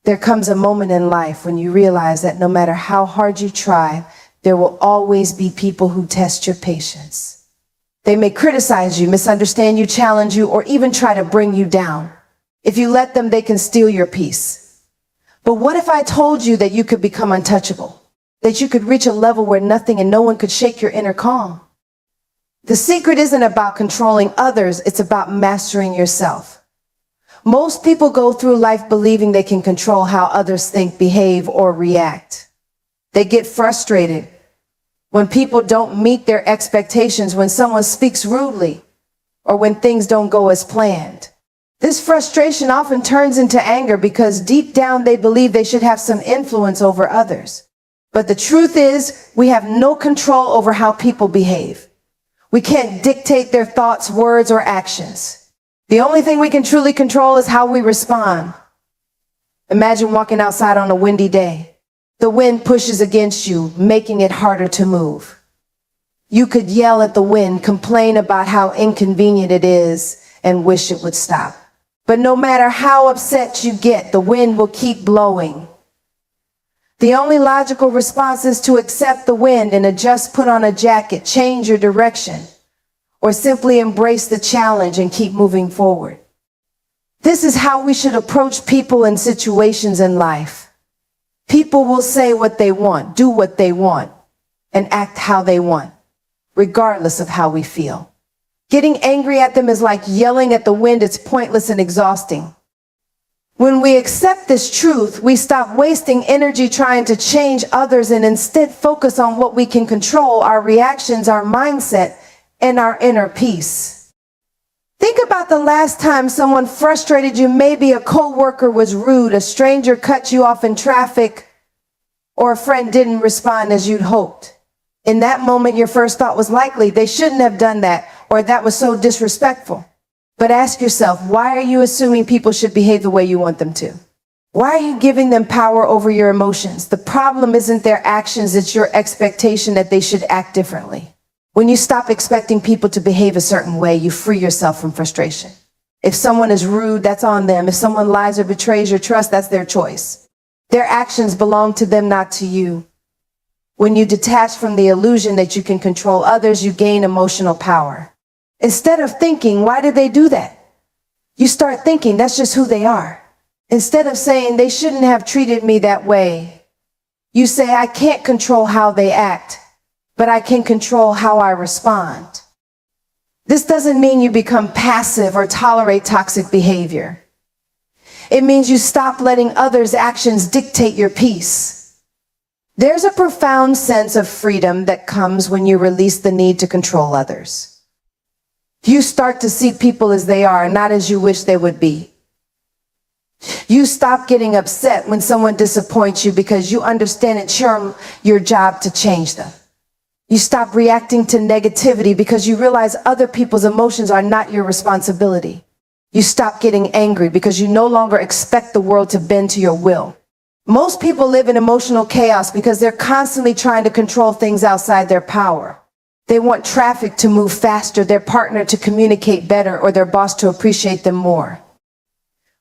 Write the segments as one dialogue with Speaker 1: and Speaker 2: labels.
Speaker 1: There comes a moment in life when you realize that no matter how hard you try, there will always be people who test your patience. They may criticize you, misunderstand you, challenge you, or even try to bring you down. If you let them, they can steal your peace. But what if I told you that you could become untouchable? That you could reach a level where nothing and no one could shake your inner calm? The secret isn't about controlling others, it's about mastering yourself. Most people go through life believing they can control how others think, behave, or react. They get frustrated when people don't meet their expectations, when someone speaks rudely, or when things don't go as planned. This frustration often turns into anger because deep down they believe they should have some influence over others. But the truth is, we have no control over how people behave. We can't dictate their thoughts, words, or actions. The only thing we can truly control is how we respond. Imagine walking outside on a windy day. The wind pushes against you, making it harder to move. You could yell at the wind, complain about how inconvenient it is, and wish it would stop. But no matter how upset you get, the wind will keep blowing. The only logical response is to accept the wind and adjust, put on a jacket, change your direction, or simply embrace the challenge and keep moving forward. This is how we should approach people and situations in life. People will say what they want, do what they want, and act how they want, regardless of how we feel. Getting angry at them is like yelling at the wind. It's pointless and exhausting. When we accept this truth, we stop wasting energy trying to change others and instead focus on what we can control: our reactions, our mindset, and our inner peace. Think about the last time someone frustrated you. Maybe a coworker was rude, a stranger cut you off in traffic, or a friend didn't respond as you'd hoped. In that moment, your first thought was likely, they shouldn't have done that, or that was so disrespectful. But ask yourself, why are you assuming people should behave the way you want them to? Why are you giving them power over your emotions? The problem isn't their actions, it's your expectation that they should act differently. When you stop expecting people to behave a certain way, you free yourself from frustration. If someone is rude, that's on them. If someone lies or betrays your trust, that's their choice. Their actions belong to them, not to you. When you detach from the illusion that you can control others, you gain emotional power. Instead of thinking, why did they do that? You start thinking, that's just who they are. Instead of saying, they shouldn't have treated me that way, you say, I can't control how they act, but I can control how I respond. This doesn't mean you become passive or tolerate toxic behavior. It means you stop letting others' actions dictate your peace. There's a profound sense of freedom that comes when you release the need to control others. You start to see people as they are, not as you wish they would be. You stop getting upset when someone disappoints you because you understand it's your job to change them. You stop reacting to negativity because you realize other people's emotions are not your responsibility. You stop getting angry because you no longer expect the world to bend to your will. Most people live in emotional chaos because they're constantly trying to control things outside their power. They want traffic to move faster, their partner to communicate better, or their boss to appreciate them more.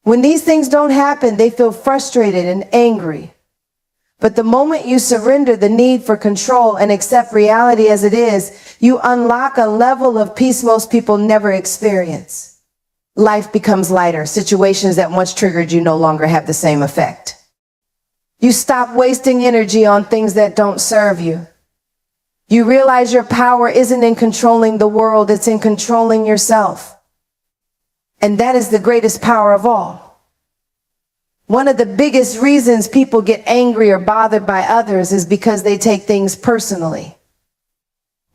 Speaker 1: When these things don't happen, they feel frustrated and angry. But the moment you surrender the need for control and accept reality as it is, you unlock a level of peace most people never experience. Life becomes lighter. Situations that once triggered you no longer have the same effect. You stop wasting energy on things that don't serve you. You realize your power isn't in controlling the world, it's in controlling yourself. And that is the greatest power of all. One of the biggest reasons people get angry or bothered by others is because they take things personally.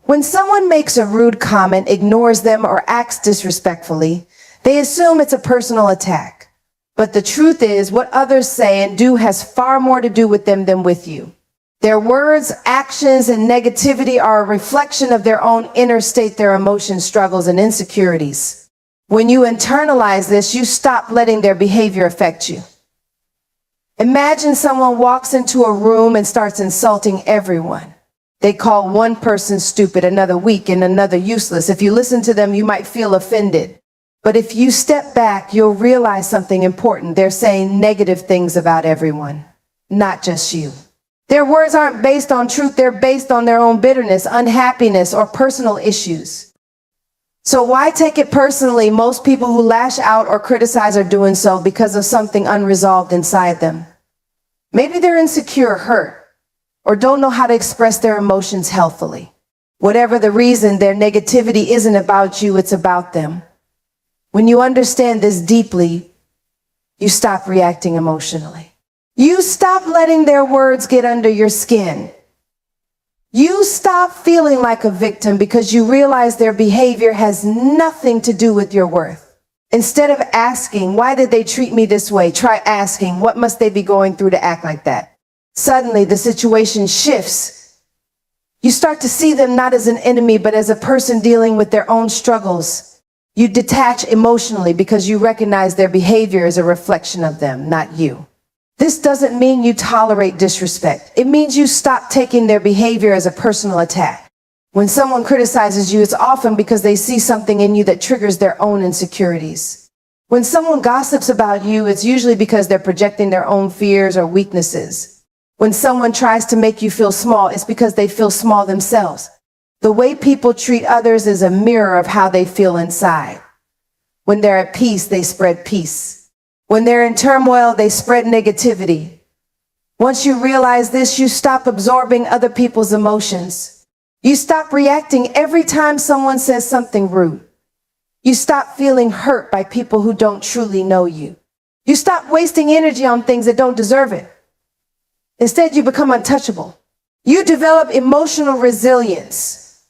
Speaker 1: When someone makes a rude comment, ignores them, or acts disrespectfully, they assume it's a personal attack. But the truth is, what others say and do has far more to do with them than with you. Their words, actions, and negativity are a reflection of their own inner state, their emotions, struggles, and insecurities. When you internalize this, you stop letting their behavior affect you. Imagine someone walks into a room and starts insulting everyone. They call one person stupid, another weak, and another useless. If you listen to them, you might feel offended. But if you step back, you'll realize something important. They're saying negative things about everyone, not just you. Their words aren't based on truth. They're based on their own bitterness, unhappiness, or personal issues. So why take it personally? Most people who lash out or criticize are doing so because of something unresolved inside them. Maybe they're insecure, hurt, or don't know how to express their emotions healthily. Whatever the reason, their negativity isn't about you, it's about them. When you understand this deeply, you stop reacting emotionally. You stop letting their words get under your skin. You stop feeling like a victim because you realize their behavior has nothing to do with your worth. Instead of asking, why did they treat me this way? Try asking, what must they be going through to act like that? Suddenly, the situation shifts. You start to see them not as an enemy, but as a person dealing with their own struggles. You detach emotionally because you recognize their behavior is a reflection of them, not you. This doesn't mean you tolerate disrespect. It means you stop taking their behavior as a personal attack. When someone criticizes you, it's often because they see something in you that triggers their own insecurities. When someone gossips about you, it's usually because they're projecting their own fears or weaknesses. When someone tries to make you feel small, it's because they feel small themselves. The way people treat others is a mirror of how they feel inside. When they're at peace, they spread peace. When they're in turmoil, they spread negativity. Once you realize this, you stop absorbing other people's emotions. You stop reacting every time someone says something rude. You stop feeling hurt by people who don't truly know you. You stop wasting energy on things that don't deserve it. Instead, you become untouchable. You develop emotional resilience.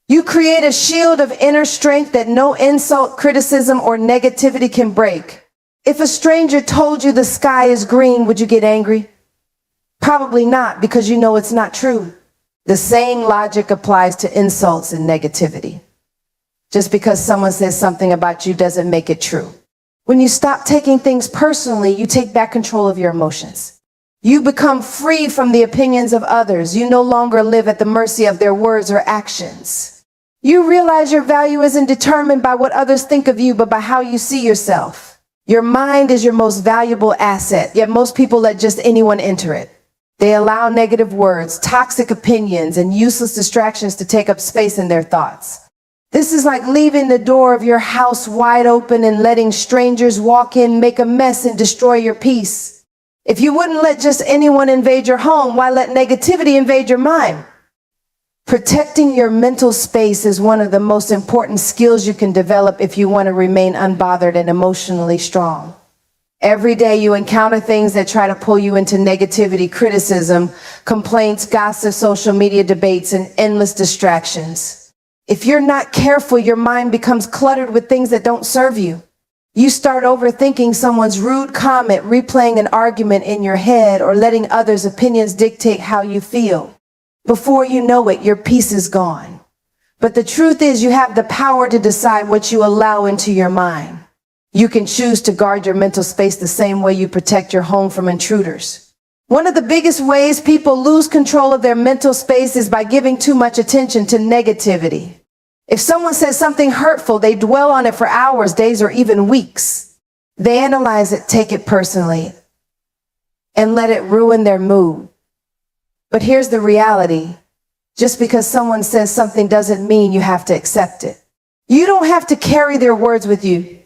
Speaker 1: You create a shield of inner strength that no insult, criticism, or negativity can break. If a stranger told you the sky is green, would you get angry? Probably not, because you know it's not true. The same logic applies to insults and negativity. Just because someone says something about you doesn't make it true. When you stop taking things personally, you take back control of your emotions. You become free from the opinions of others. You no longer live at the mercy of their words or actions. You realize your value isn't determined by what others think of you, but by how you see yourself. Your mind is your most valuable asset, yet most people let just anyone enter it. They allow negative words, toxic opinions, and useless distractions to take up space in their thoughts. This is like leaving the door of your house wide open and letting strangers walk in, make a mess, and destroy your peace. If you wouldn't let just anyone invade your home, why let negativity invade your mind? Protecting your mental space is one of the most important skills you can develop if you want to remain unbothered and emotionally strong. Every day you encounter things that try to pull you into negativity, criticism, complaints, gossip, social media debates, and endless distractions. If you're not careful, your mind becomes cluttered with things that don't serve you. You start overthinking someone's rude comment, replaying an argument in your head, or letting others' opinions dictate how you feel. Before you know it, your peace is gone. But the truth is, you have the power to decide what you allow into your mind. You can choose to guard your mental space the same way you protect your home from intruders. One of the biggest ways people lose control of their mental space is by giving too much attention to negativity. If someone says something hurtful, they dwell on it for hours, days, or even weeks. They analyze it, take it personally, and let it ruin their mood. But here's the reality. Just because someone says something doesn't mean you have to accept it. You don't have to carry their words with you.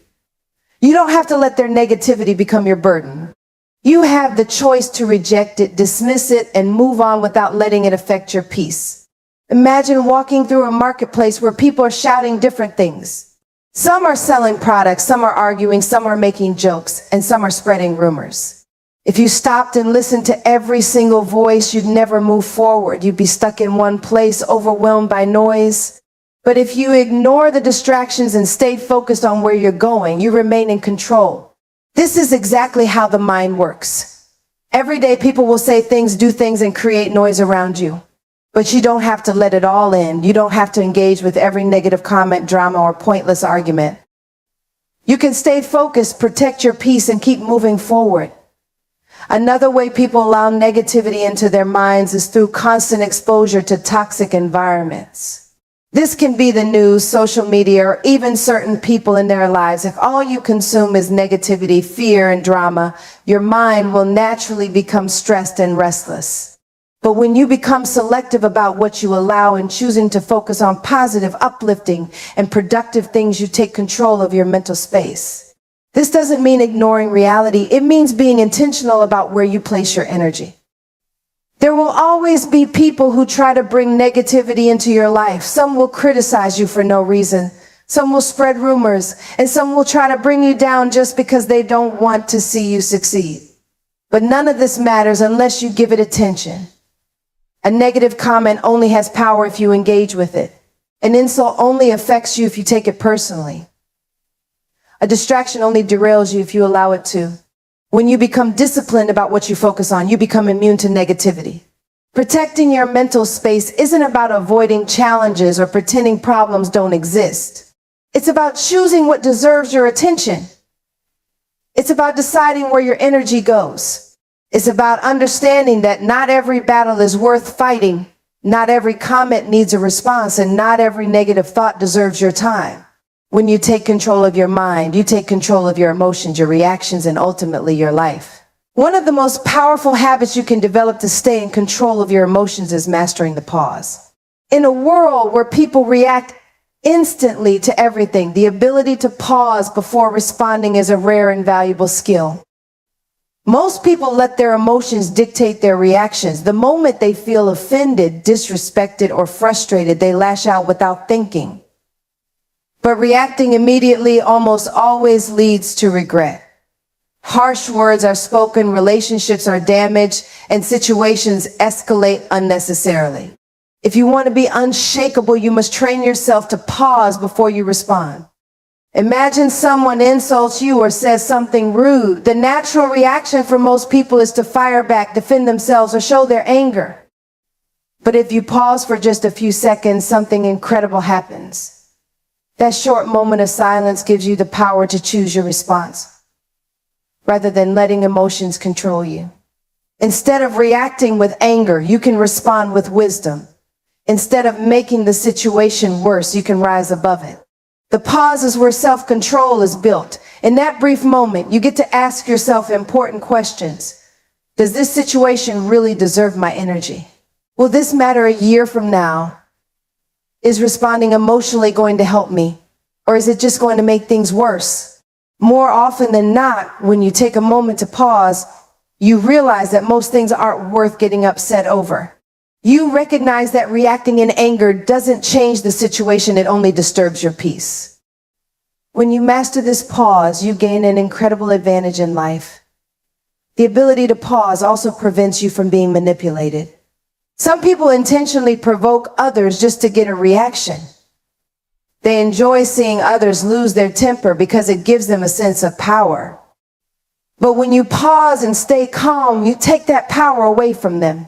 Speaker 1: You don't have to let their negativity become your burden. You have the choice to reject it, dismiss it, and move on without letting it affect your peace. Imagine walking through a marketplace where people are shouting different things. Some are selling products, some are arguing, some are making jokes, and some are spreading rumors. If you stopped and listened to every single voice, you'd never move forward. You'd be stuck in one place, overwhelmed by noise. But if you ignore the distractions and stay focused on where you're going, you remain in control. This is exactly how the mind works. Every day people will say things, do things, and create noise around you. But you don't have to let it all in. You don't have to engage with every negative comment, drama, or pointless argument. You can stay focused, protect your peace, and keep moving forward. Another way people allow negativity into their minds is through constant exposure to toxic environments. This can be the news, social media, or even certain people in their lives. If all you consume is negativity, fear, and drama, your mind will naturally become stressed and restless. But when you become selective about what you allow and choosing to focus on positive, uplifting, and productive things, you take control of your mental space. This doesn't mean ignoring reality. It means being intentional about where you place your energy. There will always be people who try to bring negativity into your life. Some will criticize you for no reason. Some will spread rumors, and some will try to bring you down just because they don't want to see you succeed. But none of this matters unless you give it attention. A negative comment only has power if you engage with it. An insult only affects you if you take it personally. A distraction only derails you if you allow it to. When you become disciplined about what you focus on, you become immune to negativity. Protecting your mental space isn't about avoiding challenges or pretending problems don't exist. It's about choosing what deserves your attention. It's about deciding where your energy goes. It's about understanding that not every battle is worth fighting, not every comment needs a response, and not every negative thought deserves your time. When you take control of your mind, you take control of your emotions, your reactions, and ultimately your life. One of the most powerful habits you can develop to stay in control of your emotions is mastering the pause. In a world where people react instantly to everything, the ability to pause before responding is a rare and valuable skill. Most people let their emotions dictate their reactions. The moment they feel offended, disrespected, or frustrated, they lash out without thinking. But reacting immediately almost always leads to regret. Harsh words are spoken, relationships are damaged, and situations escalate unnecessarily. If you want to be unshakable, you must train yourself to pause before you respond. Imagine someone insults you or says something rude. The natural reaction for most people is to fire back, defend themselves, or show their anger. But if you pause for just a few seconds, something incredible happens. That short moment of silence gives you the power to choose your response, rather than letting emotions control you. Instead of reacting with anger, you can respond with wisdom. Instead of making the situation worse, you can rise above it. The pause is where self-control is built. In that brief moment, you get to ask yourself important questions. Does this situation really deserve my energy? Will this matter a year from now? Is responding emotionally going to help me? Or is it just going to make things worse? More often than not, when you take a moment to pause, you realize that most things aren't worth getting upset over. You recognize that reacting in anger doesn't change the situation, it only disturbs your peace. When you master this pause, you gain an incredible advantage in life. The ability to pause also prevents you from being manipulated. Some people intentionally provoke others just to get a reaction. They enjoy seeing others lose their temper because it gives them a sense of power. But when you pause and stay calm, you take that power away from them.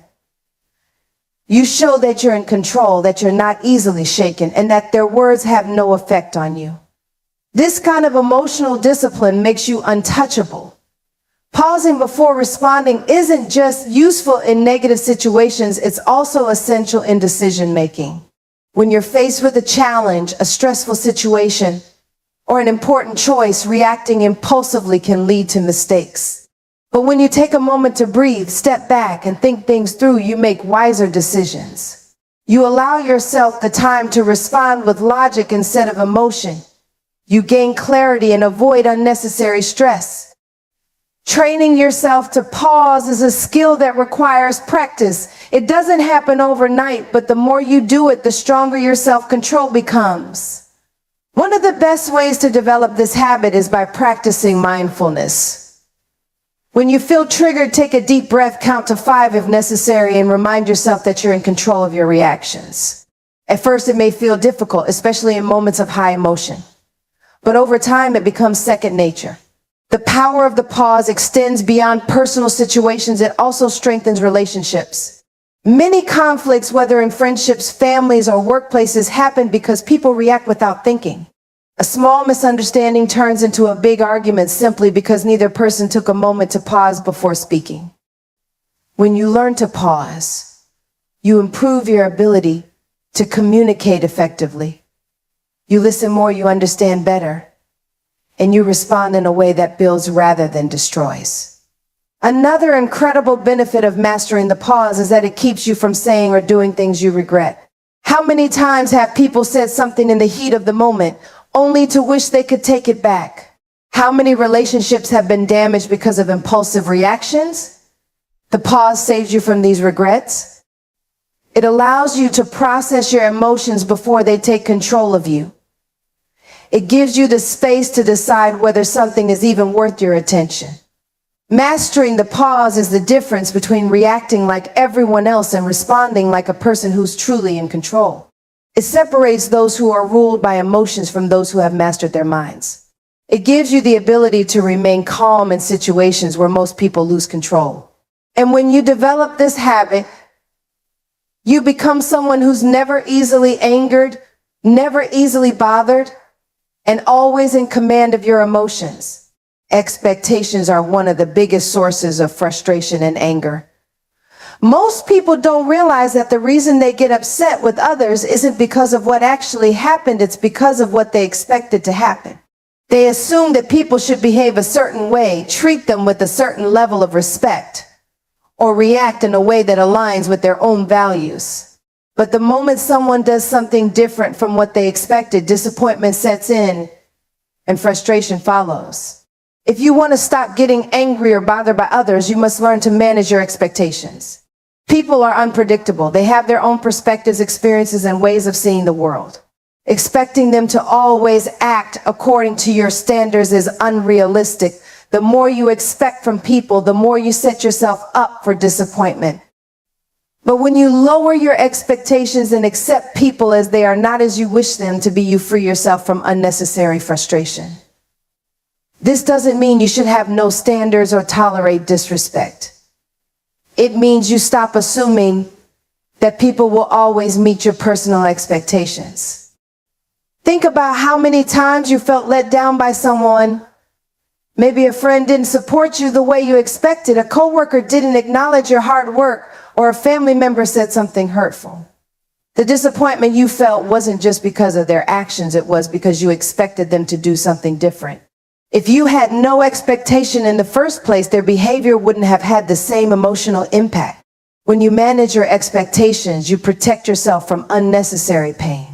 Speaker 1: You show that you're in control, that you're not easily shaken, and that their words have no effect on you. This kind of emotional discipline makes you untouchable. Pausing before responding isn't just useful in negative situations, it's also essential in decision making. When you're faced with a challenge, a stressful situation, or an important choice, reacting impulsively can lead to mistakes. But when you take a moment to breathe, step back, and think things through, you make wiser decisions. You allow yourself the time to respond with logic instead of emotion. You gain clarity and avoid unnecessary stress. Training yourself to pause is a skill that requires practice. It doesn't happen overnight, but the more you do it, the stronger your self-control becomes. One of the best ways to develop this habit is by practicing mindfulness. When you feel triggered, take a deep breath, count to 5 if necessary, and remind yourself that you're in control of your reactions. At first, it may feel difficult, especially in moments of high emotion. But over time, it becomes second nature. The power of the pause extends beyond personal situations. It also strengthens relationships. Many conflicts, whether in friendships, families, or workplaces, happen because people react without thinking. A small misunderstanding turns into a big argument simply because neither person took a moment to pause before speaking. When you learn to pause, you improve your ability to communicate effectively. You listen more, you understand better, and you respond in a way that builds rather than destroys. Another incredible benefit of mastering the pause is that it keeps you from saying or doing things you regret. How many times have people said something in the heat of the moment, only to wish they could take it back? How many relationships have been damaged because of impulsive reactions? The pause saves you from these regrets. It allows you to process your emotions before they take control of you. It gives you the space to decide whether something is even worth your attention. Mastering the pause is the difference between reacting like everyone else and responding like a person who's truly in control. It separates those who are ruled by emotions from those who have mastered their minds. It gives you the ability to remain calm in situations where most people lose control. And when you develop this habit, you become someone who's never easily angered, never easily bothered, and always in command of your emotions. Expectations are one of the biggest sources of frustration and anger. Most people don't realize that the reason they get upset with others isn't because of what actually happened, it's because of what they expected to happen. They assume that people should behave a certain way, treat them with a certain level of respect, or react in a way that aligns with their own values. But the moment someone does something different from what they expected, disappointment sets in and frustration follows. If you want to stop getting angry or bothered by others, you must learn to manage your expectations. People are unpredictable. They have their own perspectives, experiences, and ways of seeing the world. Expecting them to always act according to your standards is unrealistic. The more you expect from people, the more you set yourself up for disappointment. But when you lower your expectations and accept people as they are, not as you wish them to be, you free yourself from unnecessary frustration. This doesn't mean you should have no standards or tolerate disrespect. It means you stop assuming that people will always meet your personal expectations. Think about how many times you felt let down by someone. Maybe a friend didn't support you the way you expected, a coworker didn't acknowledge your hard work, or a family member said something hurtful. The disappointment you felt wasn't just because of their actions, it was because you expected them to do something different. If you had no expectation in the first place, their behavior wouldn't have had the same emotional impact. When you manage your expectations, you protect yourself from unnecessary pain.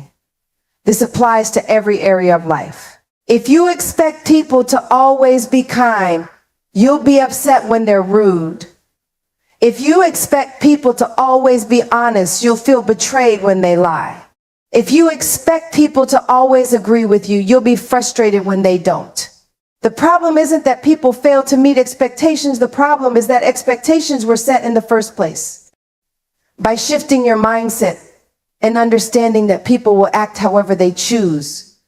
Speaker 1: This applies to every area of life. If you expect people to always be kind, you'll be upset when they're rude. If you expect people to always be honest, you'll feel betrayed when they lie. If you expect people to always agree with you, you'll be frustrated when they don't. The problem isn't that people fail to meet expectations. The problem is that expectations were set in the first place. By shifting your mindset and understanding that people will act however they choose,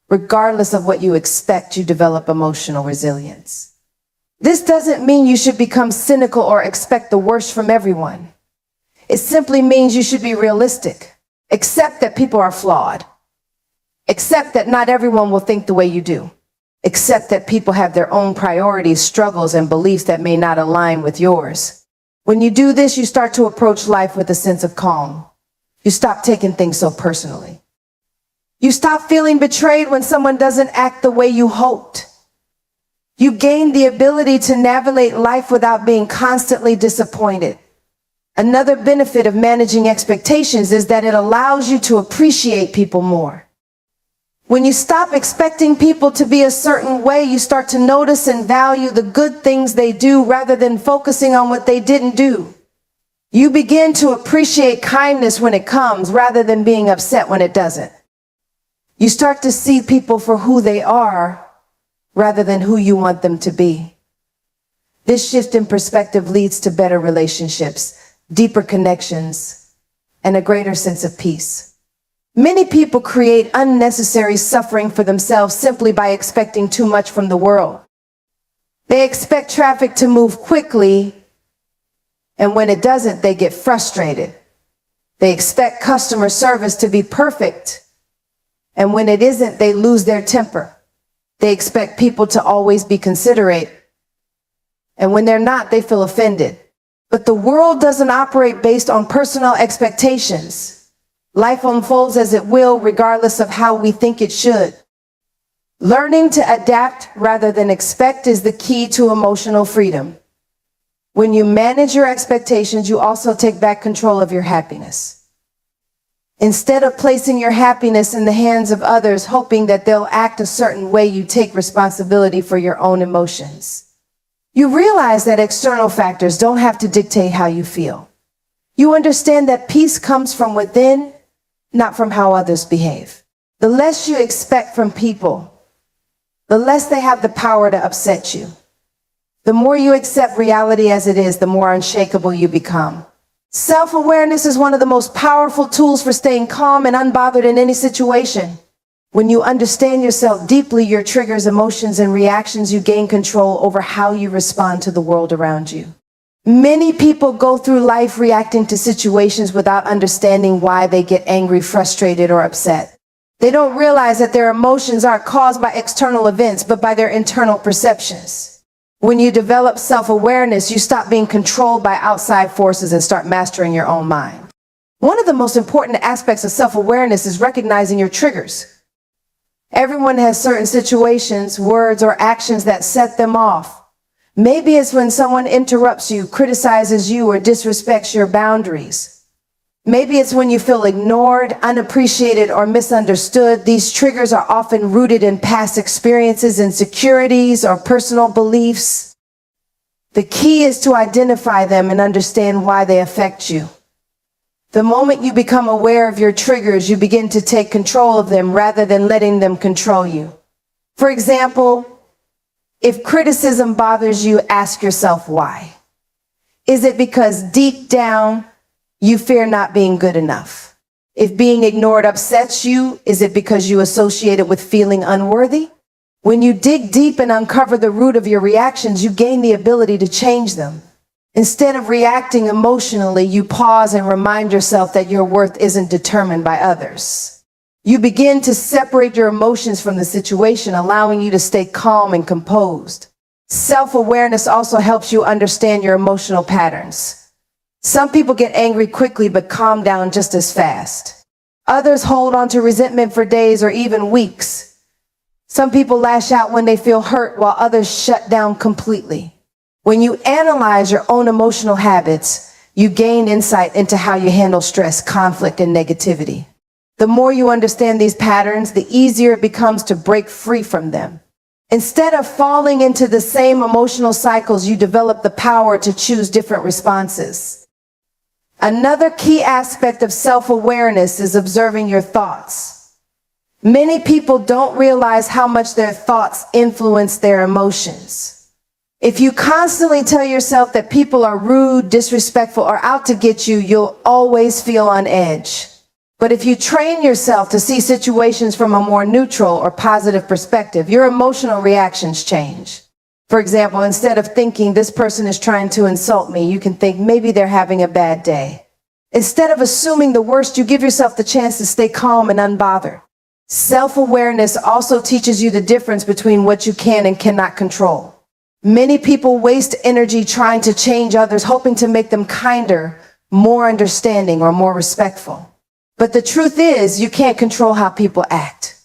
Speaker 1: regardless of what you expect, you develop emotional resilience. This doesn't mean you should become cynical or expect the worst from everyone. It simply means you should be realistic. Accept that people are flawed. Accept that not everyone will think the way you do. Accept that people have their own priorities, struggles, and beliefs that may not align with yours. When you do this, you start to approach life with a sense of calm. You stop taking things so personally. You stop feeling betrayed when someone doesn't act the way you hoped. You gain the ability to navigate life without being constantly disappointed. Another benefit of managing expectations is that it allows you to appreciate people more. When you stop expecting people to be a certain way, you start to notice and value the good things they do rather than focusing on what they didn't do. You begin to appreciate kindness when it comes rather than being upset when it doesn't. You start to see people for who they are rather than who you want them to be. This shift in perspective leads to better relationships, deeper connections, and a greater sense of peace. Many people create unnecessary suffering for themselves simply by expecting too much from the world. They expect traffic to move quickly, and when it doesn't, they get frustrated. They expect customer service to be perfect, and when it isn't, they lose their temper. They expect people to always be considerate, and when they're not, they feel offended. But the world doesn't operate based on personal expectations. Life unfolds as it will, regardless of how we think it should. Learning to adapt rather than expect is the key to emotional freedom. When you manage your expectations, you also take back control of your happiness. Instead of placing your happiness in the hands of others, hoping that they'll act a certain way, you take responsibility for your own emotions. You realize that external factors don't have to dictate how you feel. You understand that peace comes from within, not from how others behave. The less you expect from people, the less they have the power to upset you. The more you accept reality as it is, the more unshakable you become. Self-awareness is one of the most powerful tools for staying calm and unbothered in any situation. When you understand yourself deeply, your triggers, emotions, and reactions, you gain control over how you respond to the world around you. Many people go through life reacting to situations without understanding why they get angry, frustrated, or upset. They don't realize that their emotions aren't caused by external events, but by their internal perceptions. When you develop self-awareness, you stop being controlled by outside forces and start mastering your own mind. One of the most important aspects of self-awareness is recognizing your triggers. Everyone has certain situations, words, or actions that set them off. Maybe it's when someone interrupts you, criticizes you, or disrespects your boundaries. Maybe it's when you feel ignored, unappreciated, or misunderstood. These triggers are often rooted in past experiences, insecurities, or personal beliefs. The key is to identify them and understand why they affect you. The moment you become aware of your triggers, you begin to take control of them rather than letting them control you. For example, if criticism bothers you, ask yourself why. Is it because deep down you fear not being good enough? If being ignored upsets you, is it because you associate it with feeling unworthy? When you dig deep and uncover the root of your reactions, you gain the ability to change them. Instead of reacting emotionally, you pause and remind yourself that your worth isn't determined by others. You begin to separate your emotions from the situation, allowing you to stay calm and composed. Self-awareness also helps you understand your emotional patterns. Some people get angry quickly but calm down just as fast. Others hold on to resentment for days or even weeks. Some people lash out when they feel hurt, while others shut down completely. When you analyze your own emotional habits, you gain insight into how you handle stress, conflict, and negativity. The more you understand these patterns, the easier it becomes to break free from them. Instead of falling into the same emotional cycles, you develop the power to choose different responses. Another key aspect of self-awareness is observing your thoughts. Many people don't realize how much their thoughts influence their emotions. If you constantly tell yourself that people are rude, disrespectful, or out to get you, you'll always feel on edge. But if you train yourself to see situations from a more neutral or positive perspective, your emotional reactions change. For example, instead of thinking this person is trying to insult me, you can think maybe they're having a bad day. Instead of assuming the worst, you give yourself the chance to stay calm and unbothered. Self-awareness also teaches you the difference between what you can and cannot control. Many people waste energy trying to change others, hoping to make them kinder, more understanding, or more respectful. But the truth is, you can't control how people act.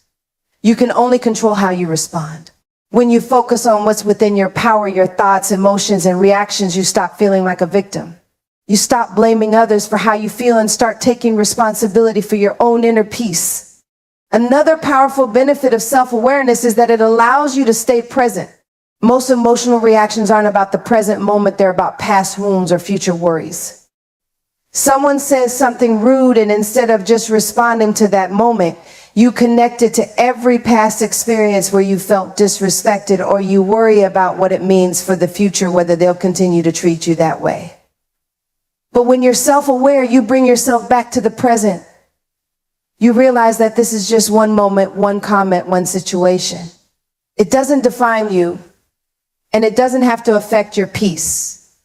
Speaker 1: You can only control how you respond. When you focus on what's within your power, your thoughts, emotions, and reactions, you stop feeling like a victim. You stop blaming others for how you feel and start taking responsibility for your own inner peace. Another powerful benefit of self-awareness is that it allows you to stay present. Most emotional reactions aren't about the present moment, they're about past wounds or future worries. Someone says something rude, and instead of just responding to that moment, you connect it to every past experience where you felt disrespected, or you worry about what it means for the future, whether they'll continue to treat you that way. But when you're self-aware, you bring yourself back to the present. You realize that this is just one moment, one comment, one situation. It doesn't define you. And it doesn't have to affect your peace.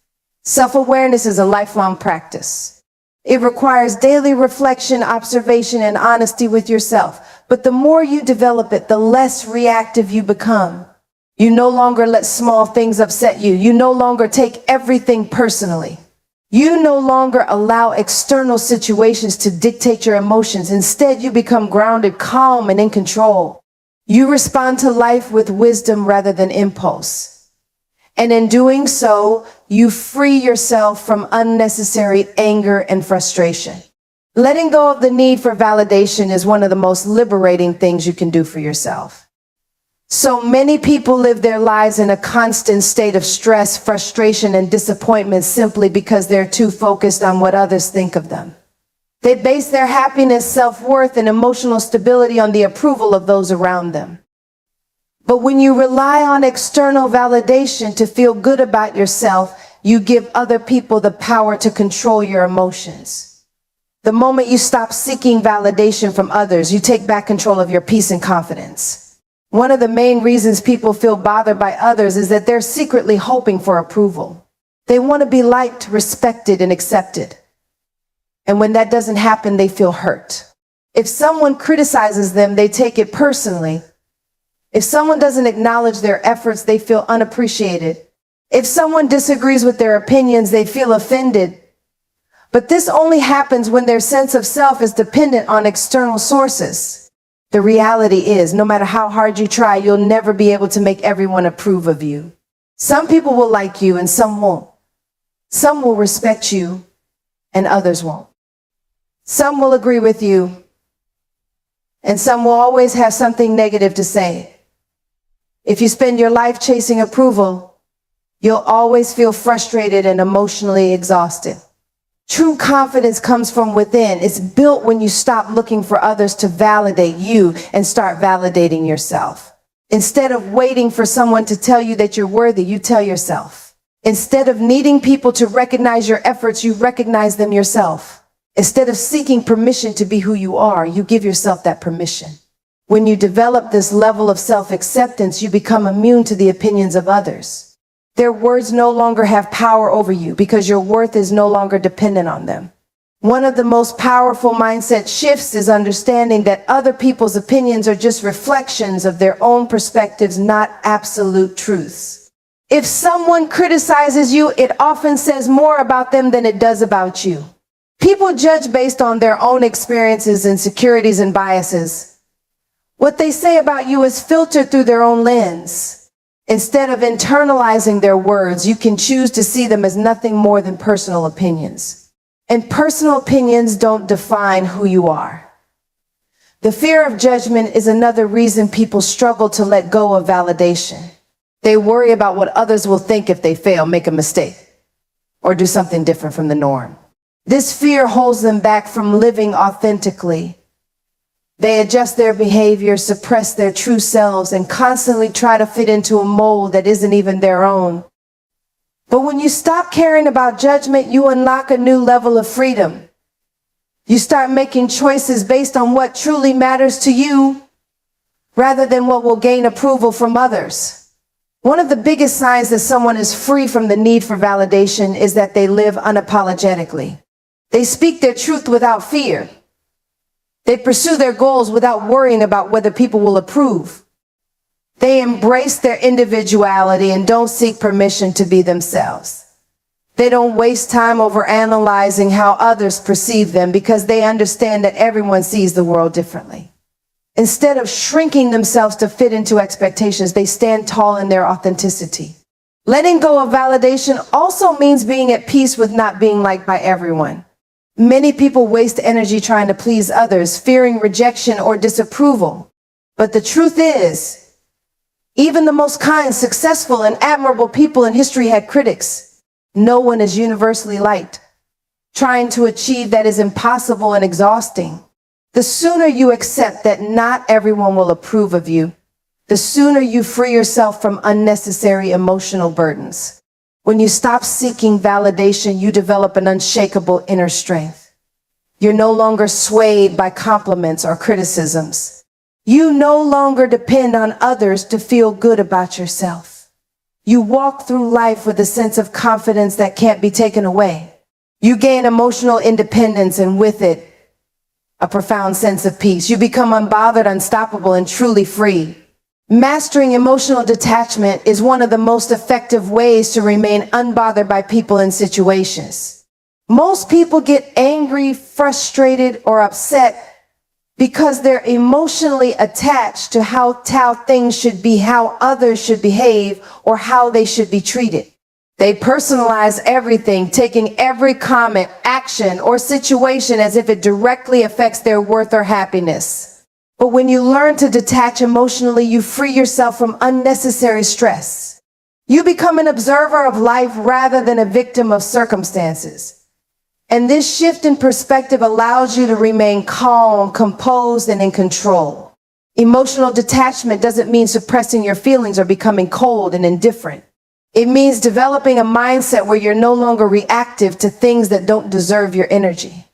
Speaker 1: Self-awareness is a lifelong practice. It requires daily reflection, observation, and honesty with yourself. But the more you develop it, the less reactive you become. You no longer let small things upset you. You no longer take everything personally. You no longer allow external situations to dictate your emotions. Instead, you become grounded, calm, and in control. You respond to life with wisdom rather than impulse. And in doing so, you free yourself from unnecessary anger and frustration. Letting go of the need for validation is one of the most liberating things you can do for yourself. So many people live their lives in a constant state of stress, frustration, and disappointment simply because they're too focused on what others think of them. They base their happiness, self-worth, and emotional stability on the approval of those around them. But when you rely on external validation to feel good about yourself, you give other people the power to control your emotions. The moment you stop seeking validation from others, you take back control of your peace and confidence. One of the main reasons people feel bothered by others is that they're secretly hoping for approval. They want to be liked, respected, and accepted. And when that doesn't happen, they feel hurt. If someone criticizes them, they take it personally. If someone doesn't acknowledge their efforts, they feel unappreciated. If someone disagrees with their opinions, they feel offended. But this only happens when their sense of self is dependent on external sources. The reality is, no matter how hard you try, you'll never be able to make everyone approve of you. Some people will like you and some won't. Some will respect you and others won't. Some will agree with you and some will always have something negative to say. If you spend your life chasing approval, you'll always feel frustrated and emotionally exhausted. True confidence comes from within. It's built when you stop looking for others to validate you and start validating yourself. Instead of waiting for someone to tell you that you're worthy, you tell yourself. Instead of needing people to recognize your efforts, you recognize them yourself. Instead of seeking permission to be who you are, you give yourself that permission. When you develop this level of self-acceptance, you become immune to the opinions of others. Their words no longer have power over you because your worth is no longer dependent on them. One of the most powerful mindset shifts is understanding that other people's opinions are just reflections of their own perspectives, not absolute truths. If someone criticizes you, it often says more about them than it does about you. People judge based on their own experiences, insecurities, and biases. What they say about you is filtered through their own lens. Instead of internalizing their words, you can choose to see them as nothing more than personal opinions. And personal opinions don't define who you are. The fear of judgment is another reason people struggle to let go of validation. They worry about what others will think if they fail, make a mistake, or do something different from the norm. This fear holds them back from living authentically. They adjust their behavior, suppress their true selves, and constantly try to fit into a mold that isn't even their own. But when you stop caring about judgment, you unlock a new level of freedom. You start making choices based on what truly matters to you, rather than what will gain approval from others. One of the biggest signs that someone is free from the need for validation is that they live unapologetically. They speak their truth without fear. They pursue their goals without worrying about whether people will approve. They embrace their individuality and don't seek permission to be themselves. They don't waste time over analyzing how others perceive them because they understand that everyone sees the world differently. Instead of shrinking themselves to fit into expectations, they stand tall in their authenticity. Letting go of validation also means being at peace with not being liked by everyone. Many people waste energy trying to please others, fearing rejection or disapproval. But the truth is, even the most kind, successful, and admirable people in history had critics. No one is universally liked. Trying to achieve that is impossible and exhausting. The sooner you accept that not everyone will approve of you, the sooner you free yourself from unnecessary emotional burdens. When you stop seeking validation, you develop an unshakable inner strength. You're no longer swayed by compliments or criticisms. You no longer depend on others to feel good about yourself. You walk through life with a sense of confidence that can't be taken away. You gain emotional independence and with it, a profound sense of peace. You become unbothered, unstoppable, and truly free. Mastering emotional detachment is one of the most effective ways to remain unbothered by people and situations. Most people get angry, frustrated, or upset because they're emotionally attached to how things should be, how others should behave, or how they should be treated. They personalize everything, taking every comment, action, or situation as if it directly affects their worth or happiness. But when you learn to detach emotionally, you free yourself from unnecessary stress. You become an observer of life rather than a victim of circumstances. And this shift in perspective allows you to remain calm, composed, and in control. Emotional detachment doesn't mean suppressing your feelings or becoming cold and indifferent. It means developing a mindset where you're no longer reactive to things that don't deserve your energy.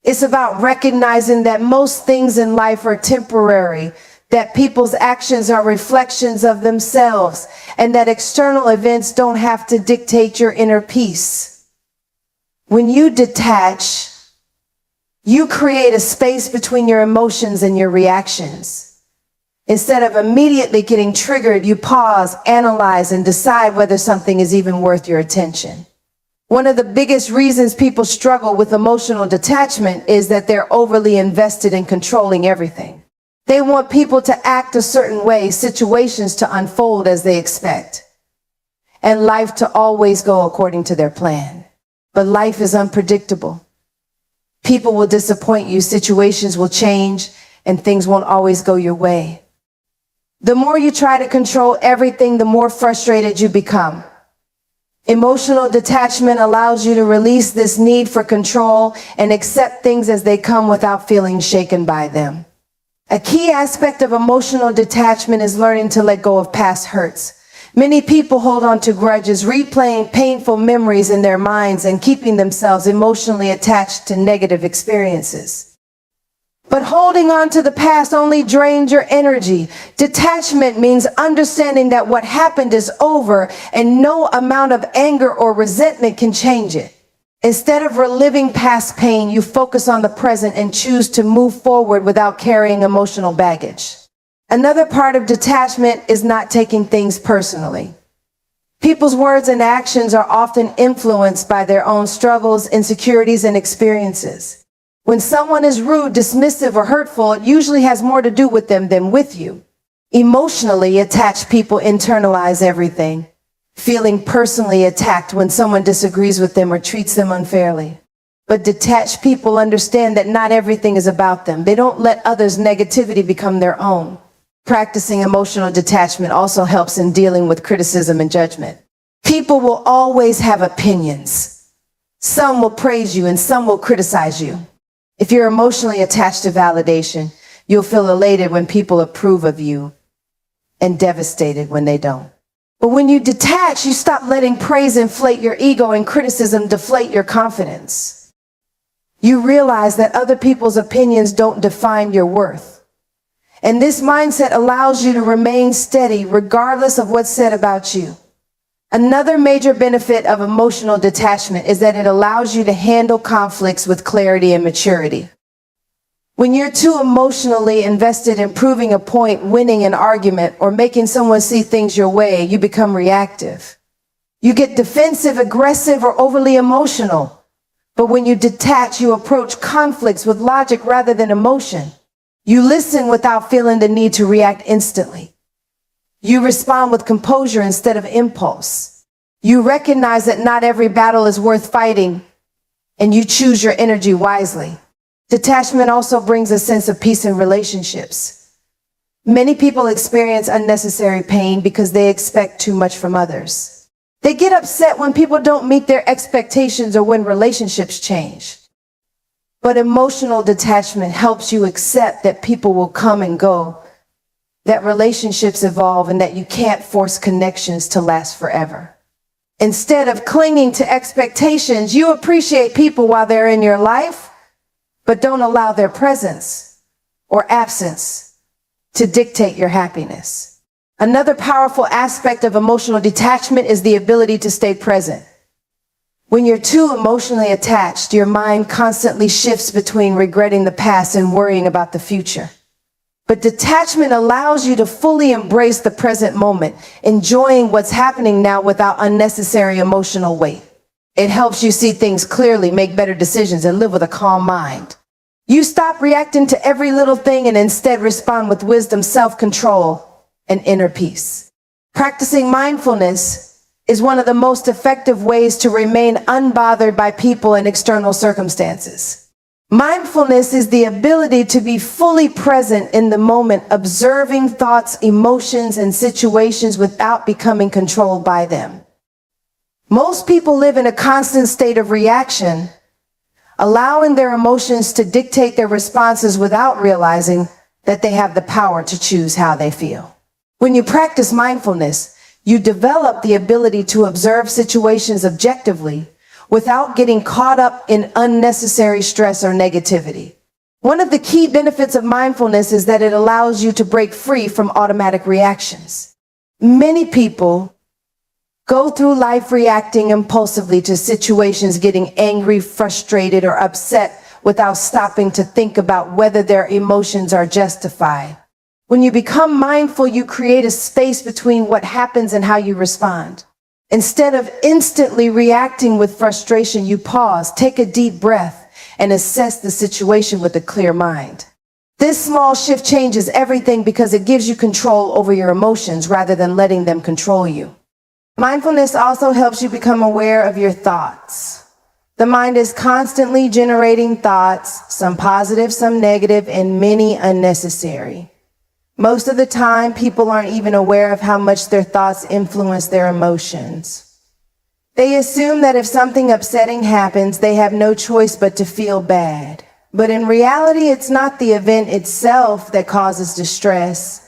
Speaker 1: It's about recognizing that most things in life are temporary, that people's actions are reflections of themselves, and that external events don't have to dictate your inner peace. When you detach, you create a space between your emotions and your reactions. Instead of immediately getting triggered, you pause, analyze, and decide whether something is even worth your attention. One of the biggest reasons people struggle with emotional detachment is that they're overly invested in controlling everything. They want people to act a certain way, situations to unfold as they expect, and life to always go according to their plan. But life is unpredictable. People will disappoint you, situations will change, and things won't always go your way. The more you try to control everything, the more frustrated you become. Emotional detachment allows you to release this need for control and accept things as they come without feeling shaken by them. A key aspect of emotional detachment is learning to let go of past hurts. Many people hold on to grudges, replaying painful memories in their minds and keeping themselves emotionally attached to negative experiences. But holding on to the past only drains your energy. Detachment means understanding that what happened is over and no amount of anger or resentment can change it. Instead of reliving past pain, you focus on the present and choose to move forward without carrying emotional baggage. Another part of detachment is not taking things personally. People's words and actions are often influenced by their own struggles, insecurities, and experiences. When someone is rude, dismissive, or hurtful, it usually has more to do with them than with you. Emotionally attached people internalize everything, feeling personally attacked when someone disagrees with them or treats them unfairly. But detached people understand that not everything is about them. They don't let others' negativity become their own. Practicing emotional detachment also helps in dealing with criticism and judgment. People will always have opinions. Some will praise you and some will criticize you. If you're emotionally attached to validation, you'll feel elated when people approve of you and devastated when they don't. But when you detach, you stop letting praise inflate your ego and criticism deflate your confidence. You realize that other people's opinions don't define your worth. And this mindset allows you to remain steady regardless of what's said about you. Another major benefit of emotional detachment is that it allows you to handle conflicts with clarity and maturity. When you're too emotionally invested in proving a point, winning an argument, or making someone see things your way, you become reactive. You get defensive, aggressive, or overly emotional. But when you detach, you approach conflicts with logic rather than emotion. You listen without feeling the need to react instantly. You respond with composure instead of impulse. You recognize that not every battle is worth fighting, and you choose your energy wisely. Detachment also brings a sense of peace in relationships. Many people experience unnecessary pain because they expect too much from others. They get upset when people don't meet their expectations or when relationships change. But emotional detachment helps you accept that people will come and go, that relationships evolve, and that you can't force connections to last forever. Instead of clinging to expectations, you appreciate people while they're in your life, but don't allow their presence or absence to dictate your happiness. Another powerful aspect of emotional detachment is the ability to stay present. When you're too emotionally attached, your mind constantly shifts between regretting the past and worrying about the future. But detachment allows you to fully embrace the present moment, enjoying what's happening now without unnecessary emotional weight. It helps you see things clearly, make better decisions, and live with a calm mind. You stop reacting to every little thing and instead respond with wisdom, self-control, and inner peace. Practicing mindfulness is one of the most effective ways to remain unbothered by people and external circumstances. Mindfulness is the ability to be fully present in the moment, observing thoughts, emotions, and situations without becoming controlled by them. Most people live in a constant state of reaction, allowing their emotions to dictate their responses without realizing that they have the power to choose how they feel. When you practice mindfulness, you develop the ability to observe situations objectively without getting caught up in unnecessary stress or negativity. One of the key benefits of mindfulness is that it allows you to break free from automatic reactions. Many people go through life reacting impulsively to situations, getting angry, frustrated, or upset without stopping to think about whether their emotions are justified. When you become mindful, you create a space between what happens and how you respond. Instead of instantly reacting with frustration, you pause, take a deep breath, and assess the situation with a clear mind. This small shift changes everything because it gives you control over your emotions rather than letting them control you. Mindfulness also helps you become aware of your thoughts. The mind is constantly generating thoughts, some positive, some negative, and many unnecessary. Most of the time, people aren't even aware of how much their thoughts influence their emotions. They assume that if something upsetting happens, they have no choice but to feel bad. But in reality, it's not the event itself that causes distress.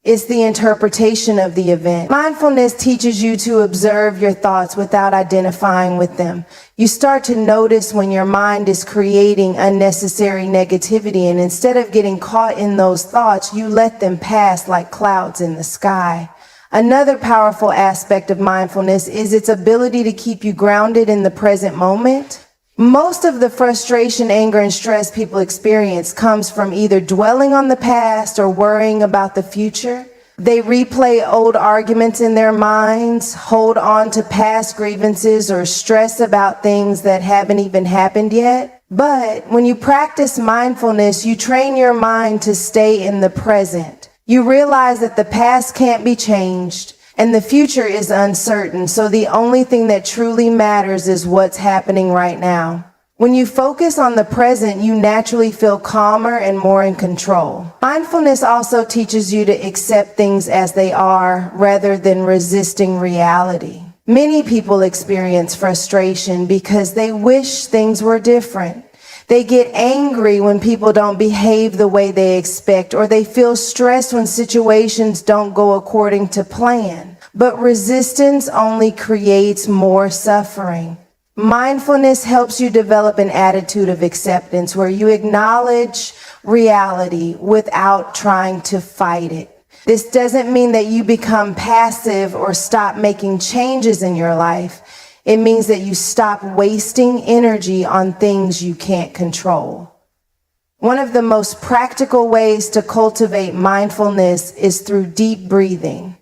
Speaker 1: It's the interpretation of the event. Mindfulness teaches you to observe your thoughts without identifying with them. You start to notice when your mind is creating unnecessary negativity, and instead of getting caught in those thoughts, you let them pass like clouds in the sky. Another powerful aspect of mindfulness is its ability to keep you grounded in the present moment. Most of the frustration, anger, and stress people experience comes from either dwelling on the past or worrying about the future. They replay old arguments in their minds, hold on to past grievances, or stress about things that haven't even happened yet. But when you practice mindfulness, you train your mind to stay in the present. You realize that the past can't be changed and the future is uncertain, so the only thing that truly matters is what's happening right now. When you focus on the present, you naturally feel calmer and more in control. Mindfulness also teaches you to accept things as they are rather than resisting reality. Many people experience frustration because they wish things were different. They get angry when people don't behave the way they expect, or they feel stressed when situations don't go according to plan. But resistance only creates more suffering. Mindfulness helps you develop an attitude of acceptance where you acknowledge reality without trying to fight it. This doesn't mean that you become passive or stop making changes in your life. It means that you stop wasting energy on things you can't control. One of the most practical ways to cultivate mindfulness is through deep breathing.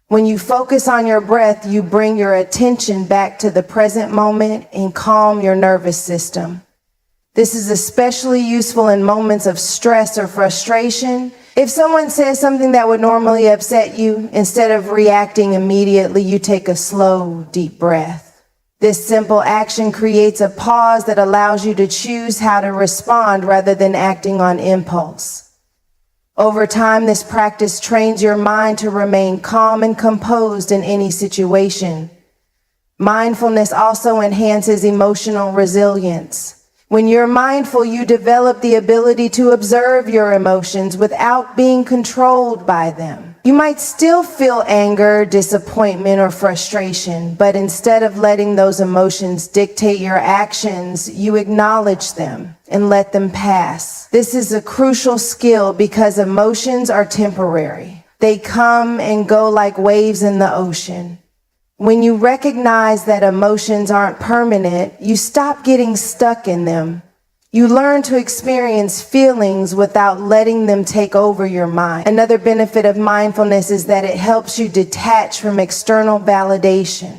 Speaker 1: When you focus on your breath, you bring your attention back to the present moment and calm your nervous system. This is especially useful in moments of stress or frustration. If someone says something that would normally upset you, instead of reacting immediately, you take a slow, deep breath. This simple action creates a pause that allows you to choose how to respond rather than acting on impulse. Over time, this practice trains your mind to remain calm and composed in any situation. Mindfulness also enhances emotional resilience. When you're mindful, you develop the ability to observe your emotions without being controlled by them. You might still feel anger, disappointment, or frustration, but instead of letting those emotions dictate your actions, you acknowledge them and let them pass. This is a crucial skill because emotions are temporary. They come and go like waves in the ocean. When you recognize that emotions aren't permanent, you stop getting stuck in them. You learn to experience feelings without letting them take over your mind. Another benefit of mindfulness is that it helps you detach from external validation.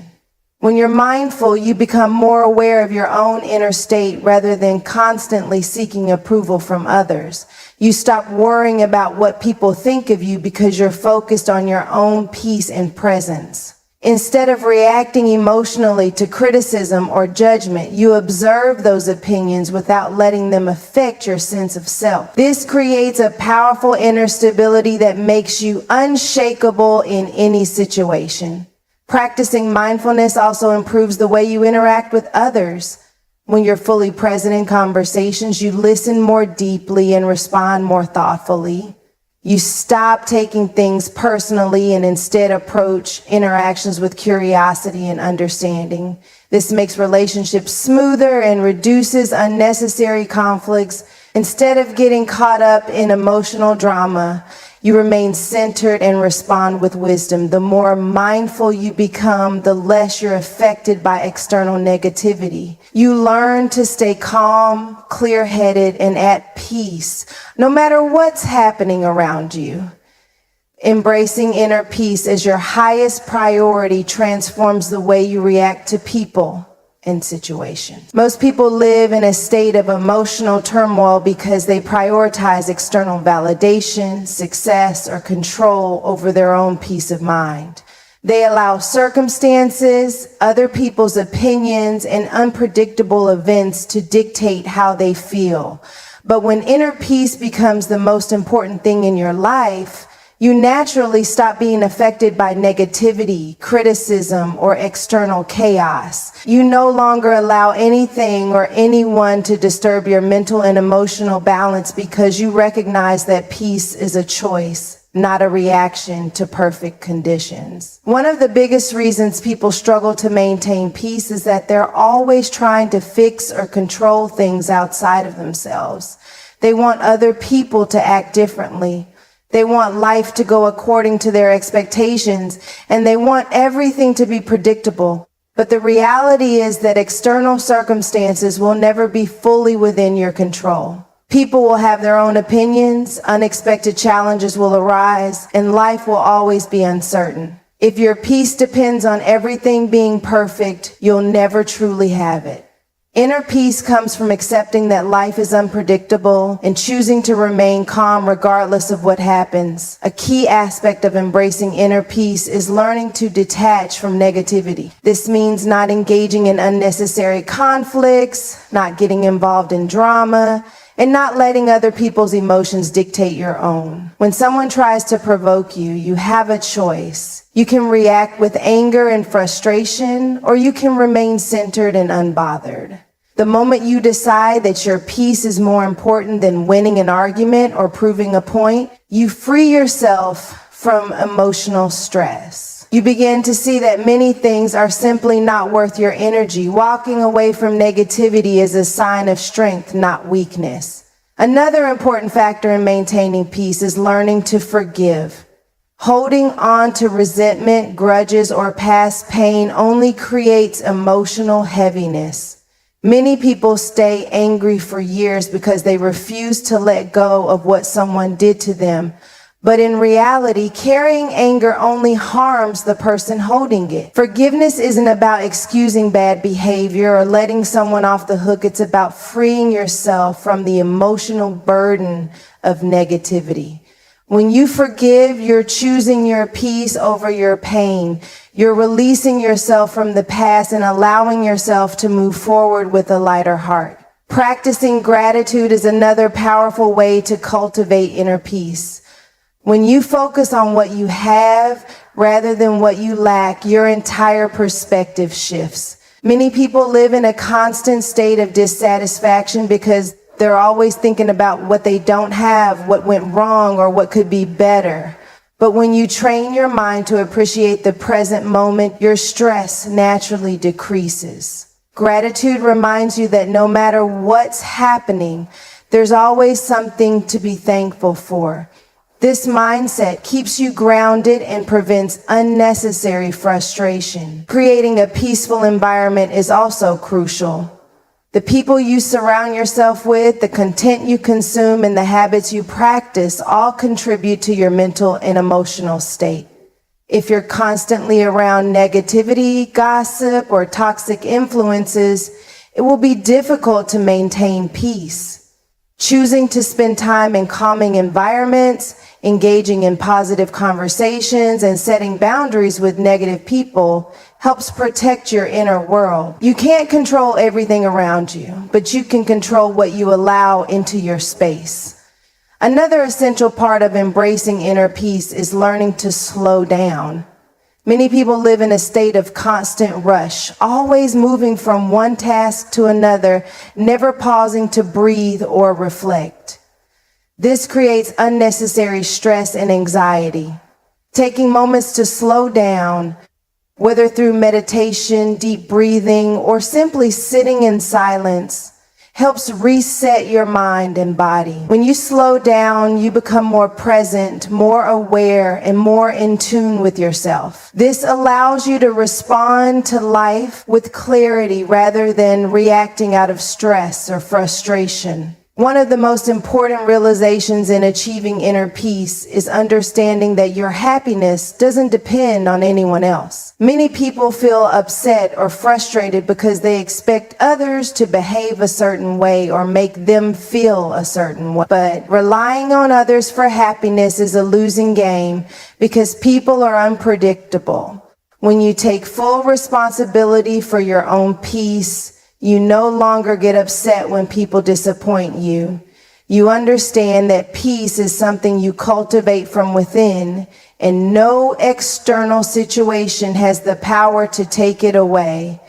Speaker 1: When you're mindful, you become more aware of your own inner state rather than constantly seeking approval from others. You stop worrying about what people think of you because you're focused on your own peace and presence. Instead of reacting emotionally to criticism or judgment, you observe those opinions without letting them affect your sense of self. This creates a powerful inner stability that makes you unshakable in any situation. Practicing mindfulness also improves the way you interact with others. When you're fully present in conversations, you listen more deeply and respond more thoughtfully. You stop taking things personally and instead approach interactions with curiosity and understanding. This makes relationships smoother and reduces unnecessary conflicts. Instead of getting caught up in emotional drama, you remain centered and respond with wisdom. The more mindful you become, the less you're affected by external negativity. You learn to stay calm, clear-headed, and at peace, no matter what's happening around you. Embracing inner peace as your highest priority transforms the way you react to people and situations. Most people live in a state of emotional turmoil because they prioritize external validation, success, or control over their own peace of mind. They allow circumstances, other people's opinions, and unpredictable events to dictate how they feel. But when inner peace becomes the most important thing in your life, you naturally stop being affected by negativity, criticism, or external chaos. You no longer allow anything or anyone to disturb your mental and emotional balance because you recognize that peace is a choice, not a reaction to perfect conditions. One of the biggest reasons people struggle to maintain peace is that they're always trying to fix or control things outside of themselves. They want other people to act differently. They want life to go according to their expectations, and they want everything to be predictable. But the reality is that external circumstances will never be fully within your control. People will have their own opinions, unexpected challenges will arise, and life will always be uncertain. If your peace depends on everything being perfect, you'll never truly have it. Inner peace comes from accepting that life is unpredictable and choosing to remain calm regardless of what happens. A key aspect of embracing inner peace is learning to detach from negativity. This means not engaging in unnecessary conflicts, not getting involved in drama, and not letting other people's emotions dictate your own. When someone tries to provoke you, you have a choice. You can react with anger and frustration, or you can remain centered and unbothered. The moment you decide that your peace is more important than winning an argument or proving a point, you free yourself from emotional stress. You begin to see that many things are simply not worth your energy. Walking away from negativity is a sign of strength, not weakness. Another important factor in maintaining peace is learning to forgive. Holding on to resentment, grudges, or past pain only creates emotional heaviness. Many people stay angry for years because they refuse to let go of what someone did to them. But in reality, carrying anger only harms the person holding it. Forgiveness isn't about excusing bad behavior or letting someone off the hook. It's about freeing yourself from the emotional burden of negativity. When you forgive, you're choosing your peace over your pain. You're releasing yourself from the past and allowing yourself to move forward with a lighter heart. Practicing gratitude is another powerful way to cultivate inner peace. When you focus on what you have rather than what you lack, your entire perspective shifts. Many people live in a constant state of dissatisfaction because they're always thinking about what they don't have, what went wrong, or what could be better. But when you train your mind to appreciate the present moment, your stress naturally decreases. Gratitude reminds you that no matter what's happening, there's always something to be thankful for. This mindset keeps you grounded and prevents unnecessary frustration. Creating a peaceful environment is also crucial. The people you surround yourself with, the content you consume, and the habits you practice all contribute to your mental and emotional state. If you're constantly around negativity, gossip, or toxic influences, it will be difficult to maintain peace. Choosing to spend time in calming environments, engaging in positive conversations, and setting boundaries with negative people helps protect your inner world. You can't control everything around you, but you can control what you allow into your space. Another essential part of embracing inner peace is learning to slow down. Many people live in a state of constant rush, always moving from one task to another, never pausing to breathe or reflect. This creates unnecessary stress and anxiety. Taking moments to slow down, whether through meditation, deep breathing, or simply sitting in silence, helps reset your mind and body. When you slow down, you become more present, more aware, and more in tune with yourself. This allows you to respond to life with clarity rather than reacting out of stress or frustration. One of the most important realizations in achieving inner peace is understanding that your happiness doesn't depend on anyone else. Many people feel upset or frustrated because they expect others to behave a certain way or make them feel a certain way. But relying on others for happiness is a losing game because people are unpredictable. When you take full responsibility for your own peace, you no longer get upset when people disappoint you. You understand that peace is something you cultivate from within, and no external situation has the power to take it away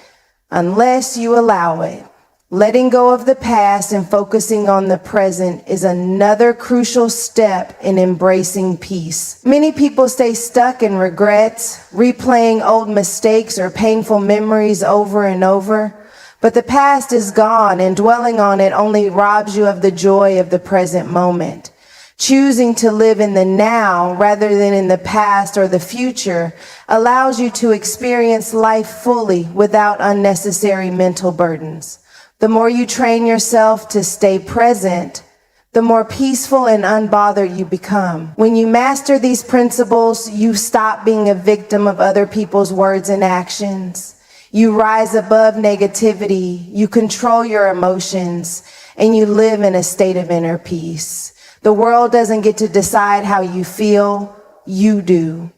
Speaker 1: unless you allow it. Letting go of the past and focusing on the present is another crucial step in embracing peace. Many people stay stuck in regrets, replaying old mistakes or painful memories over and over. But the past is gone, and dwelling on it only robs you of the joy of the present moment. Choosing to live in the now rather than in the past or the future allows you to experience life fully without unnecessary mental burdens. The more you train yourself to stay present, the more peaceful and unbothered you become. When you master these principles, you stop being a victim of other people's words and actions. You rise above negativity, you control your emotions, and you live in a state of inner peace. The world doesn't get to decide how you feel, you do.